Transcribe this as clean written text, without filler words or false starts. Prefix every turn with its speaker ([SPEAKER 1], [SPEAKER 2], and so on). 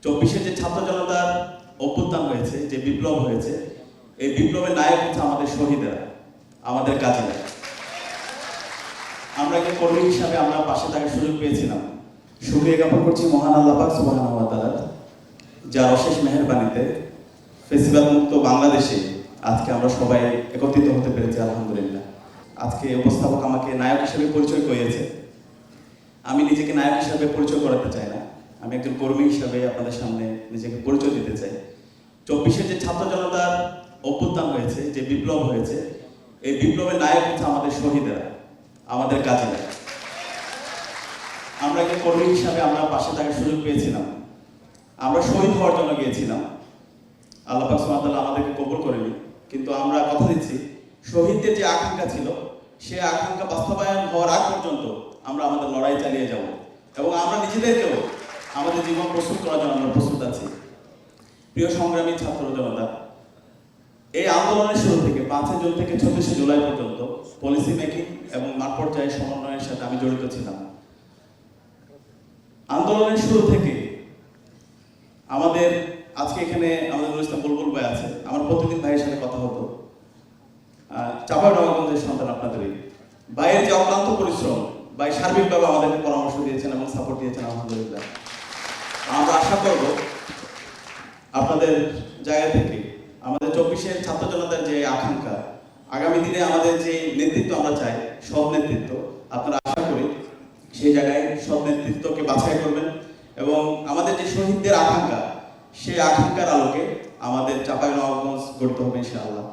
[SPEAKER 1] 24-এ যে ছাত্র জনতার অভ্যুত্থান হয়েছে, যে বিপ্লব হয়েছে, এই বিপ্লবের নায়ক হচ্ছে আমাদের শহীদরা, আমাদের কাজীরা। আমরা একজন কর্মী হিসাবে আমরা পাশে থাকার সুযোগ পেয়েছিলাম। শুকরিয়া জ্ঞাপন করছি মহান আল্লাহ পাক সুবহানাহু ওয়া তাআলার, যার অশেষ মেহেরবানিতে ফেসিবাদ মুক্ত বাংলাদেশে আজকে আমরা সবাই একত্রিত হতে পেরেছি, আলহামদুলিল্লাহ। আজকে উপস্থাপক আমাকে নায়ক হিসেবে পরিচয় করিয়েছে। আমি নিজেকে নায়ক হিসাবে পরিচয় করাতে চাই না, আমি একজন কর্মী হিসাবে আপনাদের সামনে নিজেকে পরিচয় দিতে চাই। 24-এ যে ছাত্র জনতার অভ্যুত্থান হয়েছে, যে বিপ্লব হয়েছে, এই বিপ্লবের নায়ক হচ্ছে আমাদের শহীদরা, আমাদের কাজীরা। আমরা একজন কর্মী হিসাবে আমরা পাশে থাকার সুযোগ পেয়েছিলাম। আমরা শহীদ হওয়ার জন্য গিয়েছিলাম, আল্লাহ পাক সুবহানাহু ওয়া তাআলা আমাদেরকে কবুল করেনি, কিন্তু আমরা কথা দিচ্ছি শহীদদের যে আকাঙ্ক্ষা ছিল সেই আকাঙ্ক্ষা বাস্তবায়ন হওয়ার আগ পর্যন্ত আমরা আমাদের লড়াই চালিয়ে যাব এবং আমরা নিজেদেরকেও আমাদের জীবন প্রস্তুত করার জন্য আমরা প্রস্তুত আছি। প্রিয় সংগ্রামী ছাত্র জনতা, এই আন্দোলনের শুরু থেকে 5 জুন থেকে 26 জুলাই পর্যন্ত পলিসি মেকিং এবং মাঠ পর্যায়ে সমন্বয়ের সাথে আমি জড়িত ছিলাম। আন্দোলনের শুরু থেকে আমাদের আজকে এখানে আমাদের নুরুল ইসলাম বুলবুল ভাই আছে, আমার প্রতিদিন ভাইয়ের সাথে কথা হতো। চাঁপাইনবাবগঞ্জের সন্তান আপনাদেরই ভাইয়ের যে অক্লান্ত পরিশ্রম, ভাই সার্বিকভাবে আমাদেরকে পরামর্শ দিয়েছেন এবং সাপোর্ট দিয়েছেন, আলহামদুলিল্লাহ। আমরা আশা করব আপনাদের জায়গা থেকে আমাদের 24-এর ছাত্র জনতার যে আকাঙ্ক্ষা, আগামী দিনে আমাদের যে নেতৃত্ব আমরা চাই, সব নেতৃত্ব, আপনারা আশা করি সেই জায়গায় সব নেতৃত্বকে বাছাই করবেন এবং আমাদের যে শহীদদের আকাঙ্ক্ষা, সেই আকাঙ্ক্ষার আলোকে আমাদের চাঁপাইনবাবগঞ্জ গড়তে হবে ইনশাআল্লাহ।